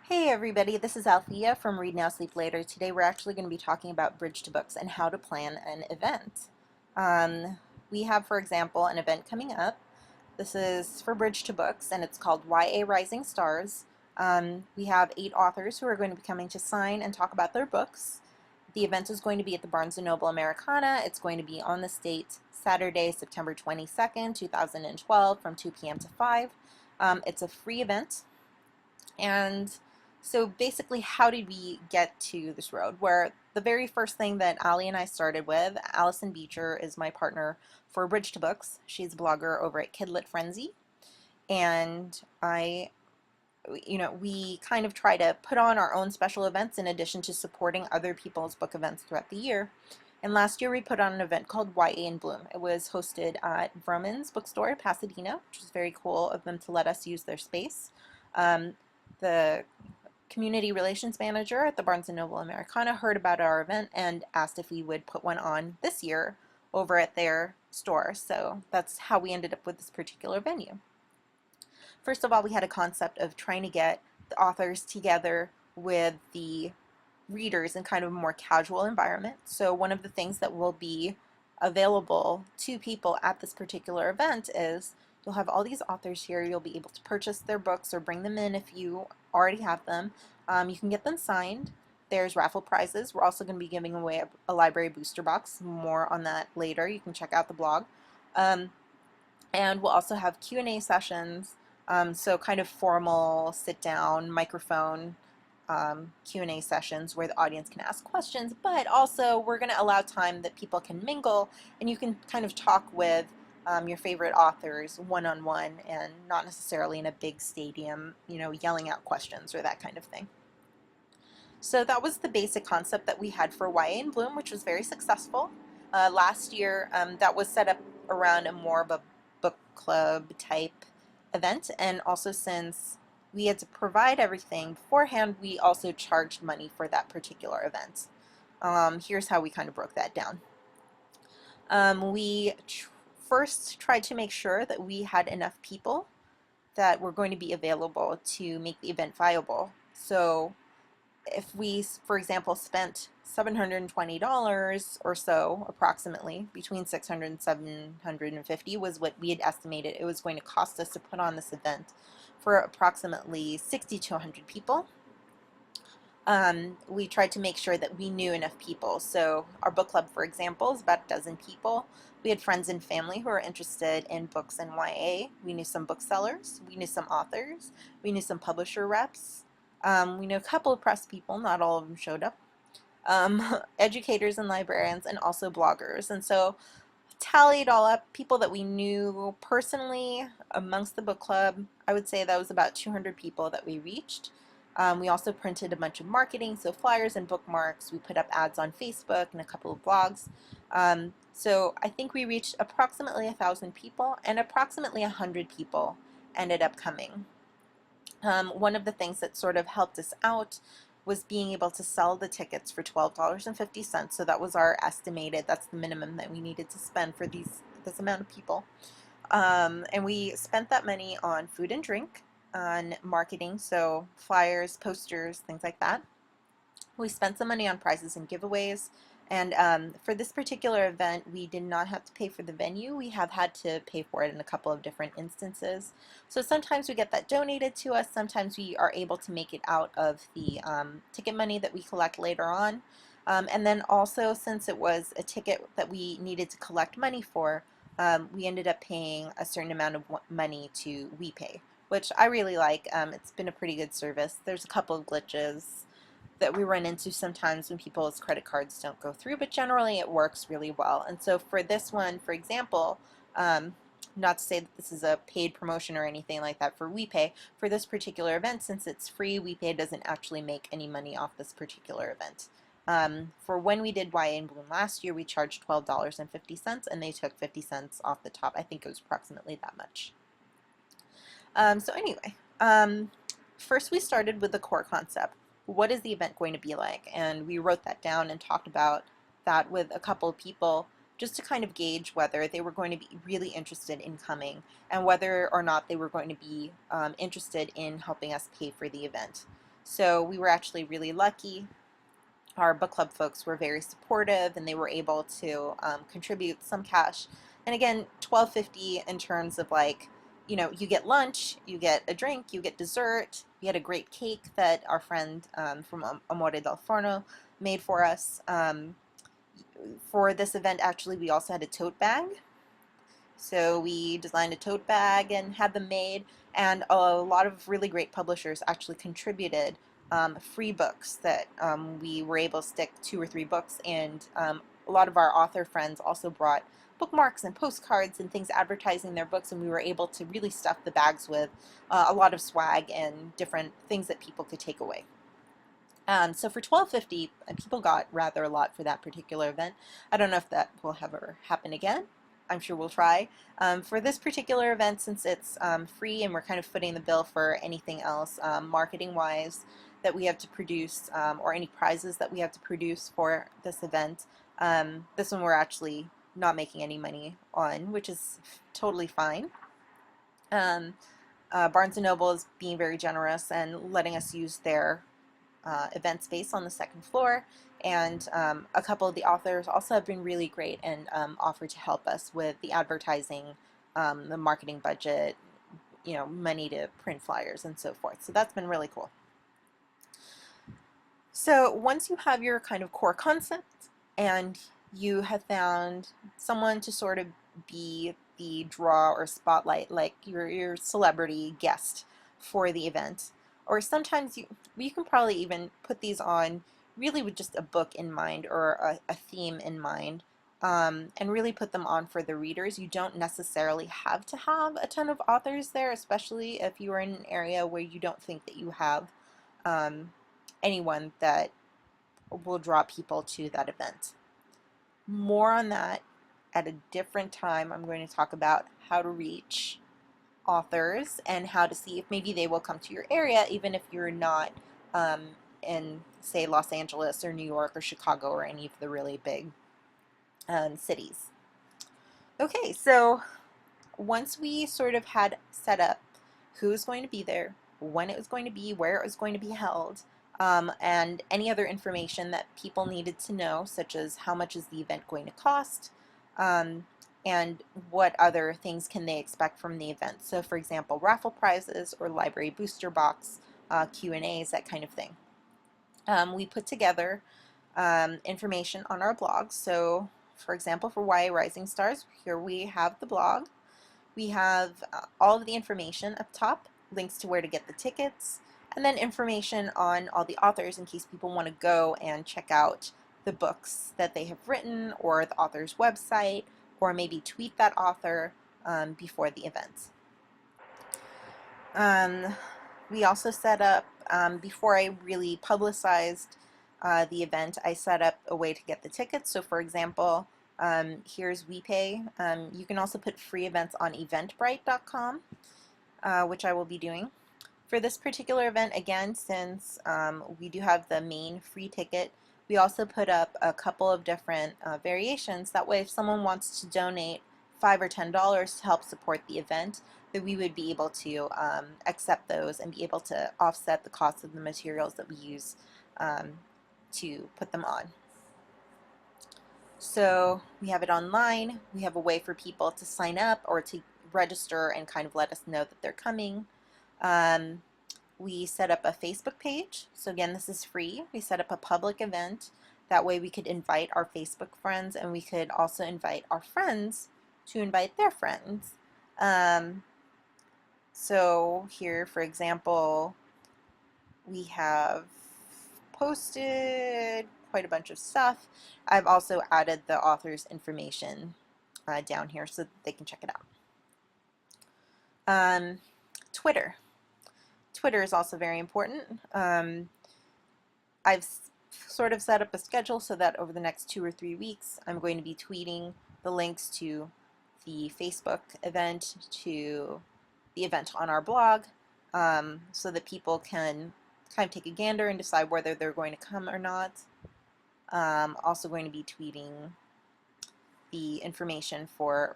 Hey everybody, this is Althea from Read Now Sleep Later. Today we're actually going to be talking about Bridge to Books and how to plan an event. We have, for example, an event coming up. This is for Bridge to Books and it's called YA Rising Stars. We have 8 authors who are going to be coming to sign and talk about their books. The event is going to be at the Barnes & Noble Americana. It's going to be on the State Saturday, September 22nd, 2012 from 2 p.m. to 5. It's a free event. And so basically, how did we get to this road? Where the very first thing that Ali and I started with, Allison Beecher is my partner for Bridge to Books. She's a blogger over at Kidlit Frenzy. And we kind of try to put on our own special events in addition to supporting other people's book events throughout the year. And last year we put on an event called YA in Bloom. It was hosted at Vroman's Bookstore in Pasadena, which was very cool of them to let us use their space. The community relations manager at the Barnes & Noble Americana heard about our event and asked if we would put one on this year over at their store. So that's how we ended up with this particular venue. First of all, we had a concept of trying to get the authors together with the readers in kind of a more casual environment. So one of the things that will be available to people at this particular event is you'll have all these authors here. You'll be able to purchase their books or bring them in if you already have them. You can get them signed. There's raffle prizes. We're also going to be giving away a library booster box. More on that later. You can check out the blog. And we'll also have Q&A sessions. So kind of formal sit-down microphone Q&A sessions where the audience can ask questions, but also we're going to allow time that people can mingle and you can kind of talk with your favorite authors one-on-one and not necessarily in a big stadium, yelling out questions or that kind of thing. So that was the basic concept that we had for YA in Bloom, which was very successful. Last year, that was set up around more of a book club type event, and also since we had to provide everything beforehand, we also charged money for that particular event. Here's how we kind of broke that down. We first tried to make sure that we had enough people that were going to be available to make the event viable. So if we, for example, spent $720 or so, approximately, between $600 and $750 was what we had estimated it was going to cost us to put on this event for approximately 60 to 100 people. We tried to make sure that we knew enough people. So our book club, for example, is about a dozen people. We had friends and family who are interested in books and YA. We knew some booksellers. We knew some authors. We knew some publisher reps. We knew a couple of press people. Not all of them showed up. Educators and librarians, and also bloggers. And so tallied all up, people that we knew personally amongst the book club, I would say that was about 200 people that we reached. We also printed a bunch of marketing, so flyers and bookmarks. We put up ads on Facebook and a couple of blogs. So I think we reached approximately 1,000 people, and approximately 100 people ended up coming. One of the things that sort of helped us out was being able to sell the tickets for $12.50. So that was our estimated, that's the minimum that we needed to spend for this amount of people. And we spent that money on food and drink, on marketing, so flyers, posters, things like that. We spent some money on prizes and giveaways. And for this particular event, we did not have to pay for the venue. We have had to pay for it in a couple of different instances. So sometimes we get that donated to us. Sometimes we are able to make it out of the ticket money that we collect later on. And then also, since it was a ticket that we needed to collect money for, we ended up paying a certain amount of money to WePay, which I really like. It's been a pretty good service. There's a couple of glitches that we run into sometimes when people's credit cards don't go through, but generally it works really well. And so for this one, for example, not to say that this is a paid promotion or anything like that for WePay, for this particular event, since it's free, WePay doesn't actually make any money off this particular event. For when we did YA in Bloom last year, we charged $12.50, and they took 50 cents off the top. I think it was approximately that much. So anyway, first we started with the core concept. What is the event going to be like? And we wrote that down and talked about that with a couple of people just to kind of gauge whether they were going to be really interested in coming and whether or not they were going to be interested in helping us pay for the event. So we were actually really lucky. Our book club folks were very supportive, and they were able to contribute some cash. And again, $12.50 in terms of like, you get lunch, you get a drink, you get dessert. We had a great cake that our friend from Amore del Forno made for us. For this event, actually, we also had a tote bag. So we designed a tote bag and had them made, and a lot of really great publishers actually contributed free books that we were able to stick 2 or 3 books, and a lot of our author friends also brought bookmarks and postcards and things advertising their books, and we were able to really stuff the bags with a lot of swag and different things that people could take away. So for $12.50, people got rather a lot for that particular event. I don't know if that will ever happen again. I'm sure we'll try. For this particular event, since it's free and we're kind of footing the bill for anything else marketing-wise that we have to produce, or any prizes that we have to produce for this event, this one we're actually not making any money on, which is totally fine. Barnes & Noble is being very generous and letting us use their event space on the second floor, and a couple of the authors also have been really great and offered to help us with the advertising, the marketing budget, money to print flyers and so forth. So that's been really cool. So once you have your kind of core concept and you have found someone to sort of be the draw or spotlight, like your celebrity guest for the event, or sometimes you can probably even put these on really with just a book in mind or a theme in mind, and really put them on for the readers. You don't necessarily have to have a ton of authors there, especially if you are in an area where you don't think that you have anyone that will draw people to that event. More on that at a different time. I'm going to talk about how to reach authors and how to see if maybe they will come to your area, even if you're not in, say, Los Angeles or New York or Chicago or any of the really big cities. Okay, so once we sort of had set up who's going to be there, when it was going to be, where it was going to be held, and any other information that people needed to know, such as how much is the event going to cost, and what other things can they expect from the event. So for example, raffle prizes or library booster box, Q&As, that kind of thing. We put together information on our blog. So for example, for YA Rising Stars, here we have the blog. We have all of the information up top, links to where to get the tickets, and then information on all the authors in case people want to go and check out the books that they have written, or the author's website, or maybe tweet that author before the event. We also set up, before I really publicized the event, I set up a way to get the tickets. So for example, here's WePay. You can also put free events on eventbrite.com, which I will be doing. For this particular event, again, since we do have the main free ticket, we also put up a couple of different variations. That way, if someone wants to donate $5 or $10 to help support the event, that we would be able to accept those and be able to offset the cost of the materials that we use to put them on. So we have it online. We have a way for people to sign up or to register and kind of let us know that they're coming. We set up a Facebook page. So again, this is free. We set up a public event. That way we could invite our Facebook friends, and we could also invite our friends to invite their friends. So here, for example, we have posted quite a bunch of stuff. I've also added the author's information down here so that they can check it out. Twitter. Twitter is also very important. I've sort of set up a schedule so that over the next 2 or 3 weeks I'm going to be tweeting the links to the Facebook event, to the event on our blog, so that people can kind of take a gander and decide whether they're going to come or not. Also going to be tweeting the information for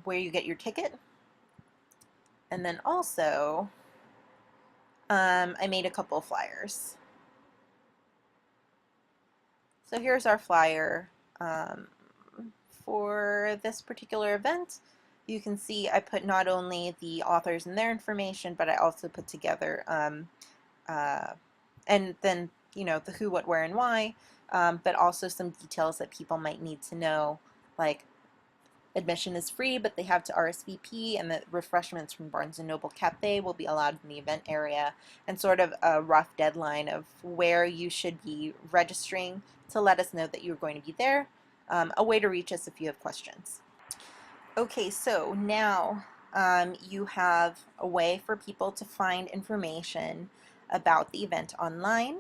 where you get your ticket. And then also, I made a couple flyers. So here's our flyer for this particular event. You can see I put not only the authors and their information, but I also put together and then, you know, the who, what, where, and why, but also some details that people might need to know, like admission is free, but they have to RSVP, and the refreshments from Barnes & Noble Cafe will be allowed in the event area, and sort of a rough deadline of where you should be registering to let us know that you're going to be there, a way to reach us if you have questions. Okay, so now you have a way for people to find information about the event online.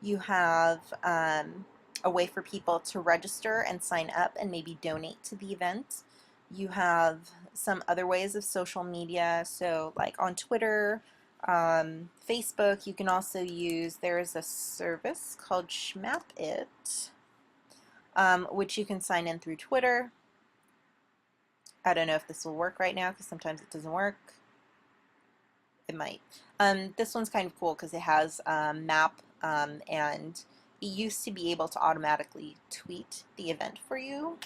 You have a way for people to register and sign up and maybe donate to the event. You have some other ways of social media, so like on Twitter, Facebook. You can also use, there's a service called Schmapit, which you can sign in through Twitter. I don't know if this will work right now because sometimes it doesn't work. It might. This one's kind of cool because it has map, and it used to be able to automatically tweet the event for you.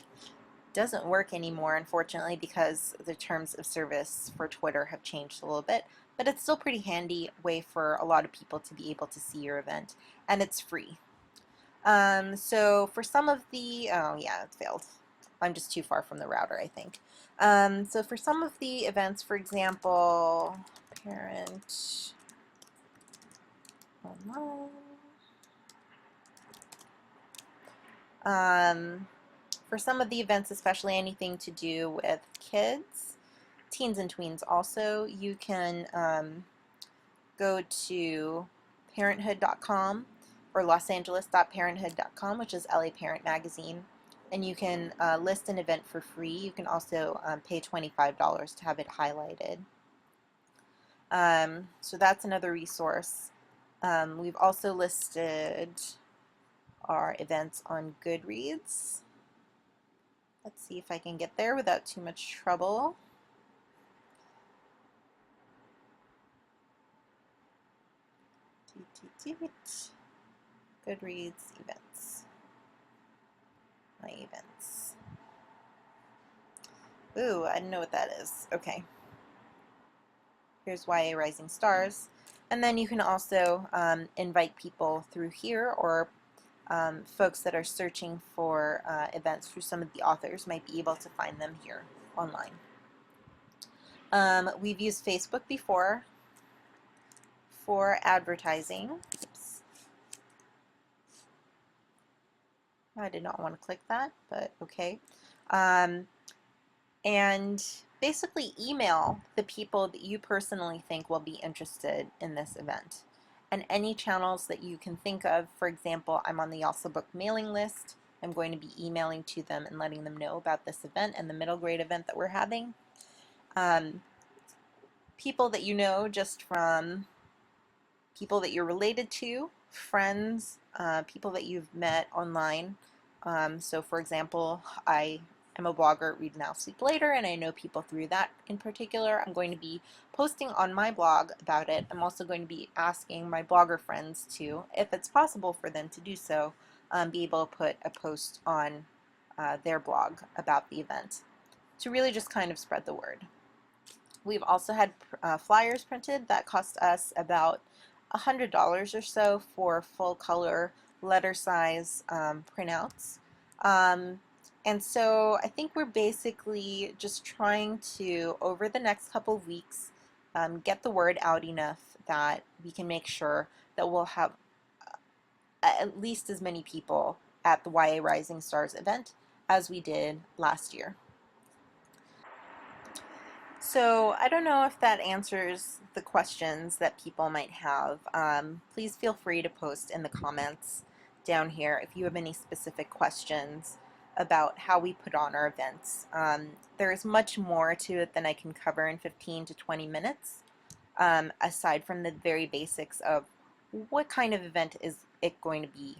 Doesn't work anymore, unfortunately, because the terms of service for Twitter have changed a little bit, but it's still a pretty handy way for a lot of people to be able to see your event, and it's free. So for some of the, oh yeah, it failed. I'm just too far from the router, I think. So for some of the events, for example, parent online. For some of the events, especially anything to do with kids, teens and tweens also, you can go to parenthood.com or losangeles.parenthood.com, which is LA Parent Magazine, and you can list an event for free. You can also pay $25 to have it highlighted. So that's another resource. We've also listed our events on Goodreads. Let's see if I can get there without too much trouble. Goodreads events. My events. Ooh, I don't know what that is. Okay. Here's YA Rising Stars. And then you can also invite people through here, or folks that are searching for events through some of the authors might be able to find them here online. We've used Facebook before for advertising. Oops. I did not want to click that, but okay. And basically email the people that you personally think will be interested in this event. And any channels that you can think of. For example, I'm on the YALSA Book mailing list. I'm going to be emailing to them and letting them know about this event and the middle grade event that we're having. People that you know just from people that you're related to, friends, people that you've met online. So for example, I am a blogger at Read Now, Sleep Later, and I know people through that in particular. I'm going to be posting on my blog about it. I'm also going to be asking my blogger friends to, if it's possible for them to do so, be able to put a post on their blog about the event to really just kind of spread the word. We've also had flyers printed that cost us about $100 or so for full color letter size printouts. And so I think we're basically just trying to, over the next couple of weeks, get the word out enough that we can make sure that we'll have at least as many people at the YA Rising Stars event as we did last year. So I don't know if that answers the questions that people might have. Please feel free to post in the comments down here if you have any specific questions about how we put on our events. There is much more to it than I can cover in 15 to 20 minutes, aside from the very basics of what kind of event is it going to be,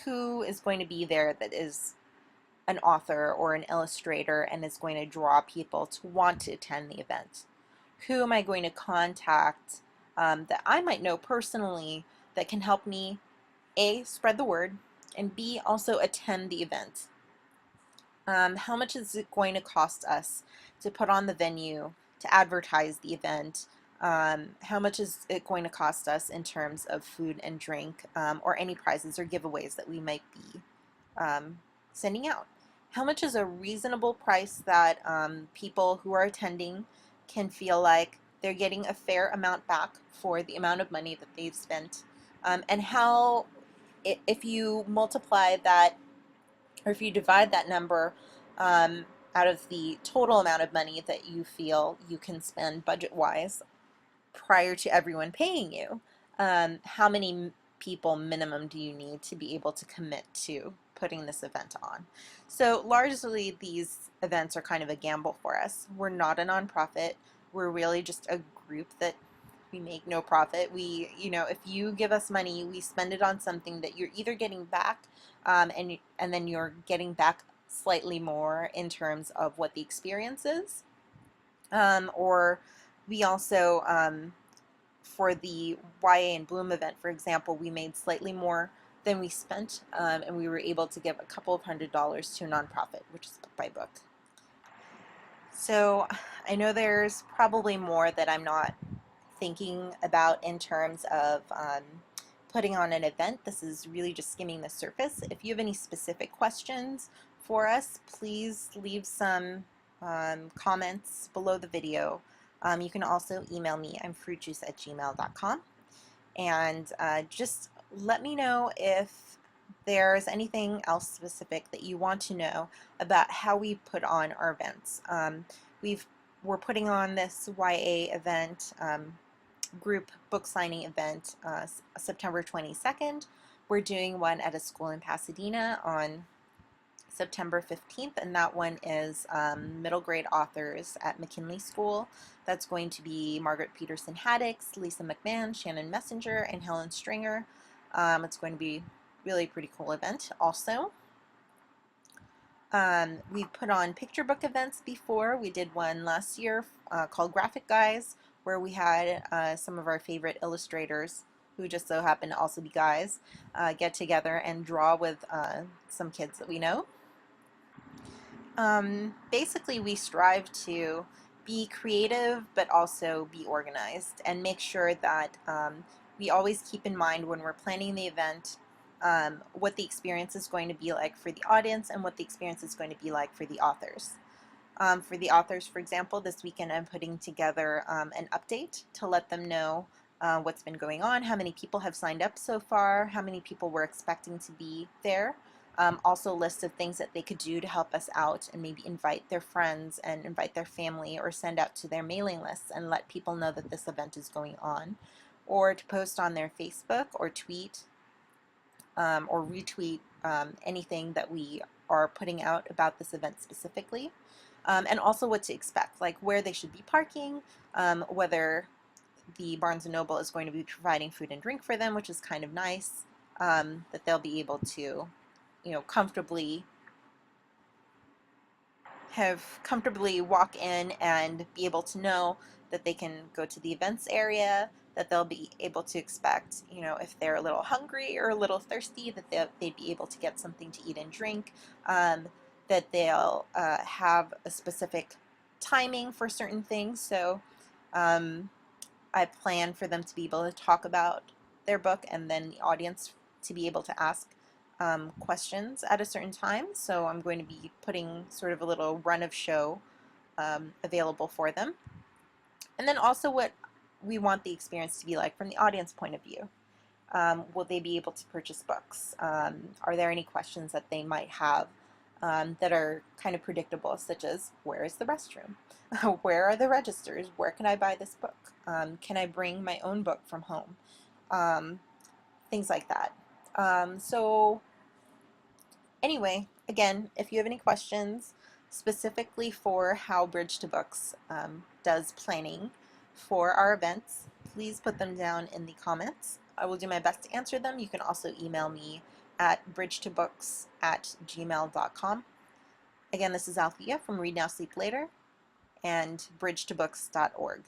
who is going to be there that is an author or an illustrator and is going to draw people to want to attend the event. Who am I going to contact that I might know personally that can help me A, spread the word, and B, also attend the event. How much is it going to cost us to put on the venue, to advertise the event? How much is it going to cost us in terms of food and drink, or any prizes or giveaways that we might be sending out? How much is a reasonable price that people who are attending can feel like they're getting a fair amount back for the amount of money that they've spent? And how, if you multiply that, or if you divide that number um, out of the total amount of money that you feel you can spend budget-wise prior to everyone paying you, how many people minimum do you need to be able to commit to putting this event on? So largely these events are kind of a gamble for us. We're not a nonprofit. We're really just a group that we make no profit. We, if you give us money, we spend it on something that you're either getting back, and then you're getting back slightly more in terms of what the experience is, or we also, for the YA and Bloom event, for example, we made slightly more than we spent, and we were able to give a couple of $100s to a nonprofit, which is Book by Book. So I know there's probably more that I'm not thinking about in terms of putting on an event. This is really just skimming the surface. If you have any specific questions for us, please leave some comments below the video. You can also email me. I'm fruitjuice@gmail.com. And just let me know if there's anything else specific that you want to know about how we put on our events. We're putting on this YA event, group book signing event, September 22nd. We're doing one at a school in Pasadena on September 15th, and that one is middle grade authors at McKinley School. That's going to be Margaret Peterson Haddix, Lisa McMahon, Shannon Messenger, and Helen Stringer. It's going to be really a pretty cool event also. We've put on picture book events before. We did one last year called Graphic Guys, where we had some of our favorite illustrators, who just so happen to also be guys, get together and draw with some kids that we know. Basically, we strive to be creative but also be organized, and make sure that we always keep in mind when we're planning the event what the experience is going to be like for the audience and what the experience is going to be like for the authors. For the authors, for example, this weekend I'm putting together an update to let them know what's been going on, how many people have signed up so far, how many people we're expecting to be there. Also a list of things that they could do to help us out, and maybe invite their friends and invite their family, or send out to their mailing lists and let people know that this event is going on, or to post on their Facebook or tweet or retweet anything that we are putting out about this event specifically. And also what to expect, like where they should be parking, whether the Barnes & Noble is going to be providing food and drink for them, which is kind of nice, that they'll be able to comfortably walk in and be able to know that they can go to the events area, that they'll be able to expect, if they're a little hungry or a little thirsty, that they'd be able to get something to eat and drink, that they'll have a specific timing for certain things. So I plan for them to be able to talk about their book, and then the audience to be able to ask questions at a certain time. So I'm going to be putting sort of a little run of show available for them. And then also what we want the experience to be like from the audience point of view. Will they be able to purchase books? Are there any questions that they might have that are kind of predictable, such as, where is the restroom? Where are the registers? Where can I buy this book? Can I bring my own book from home? Things like that. So anyway, again, if you have any questions specifically for how Bridge to Books does planning for our events, please put them down in the comments. I will do my best to answer them. You can also email me at bridgetobooks@gmail.com. Again, this is Althea from Read Now Sleep Later and bridgetobooks.org.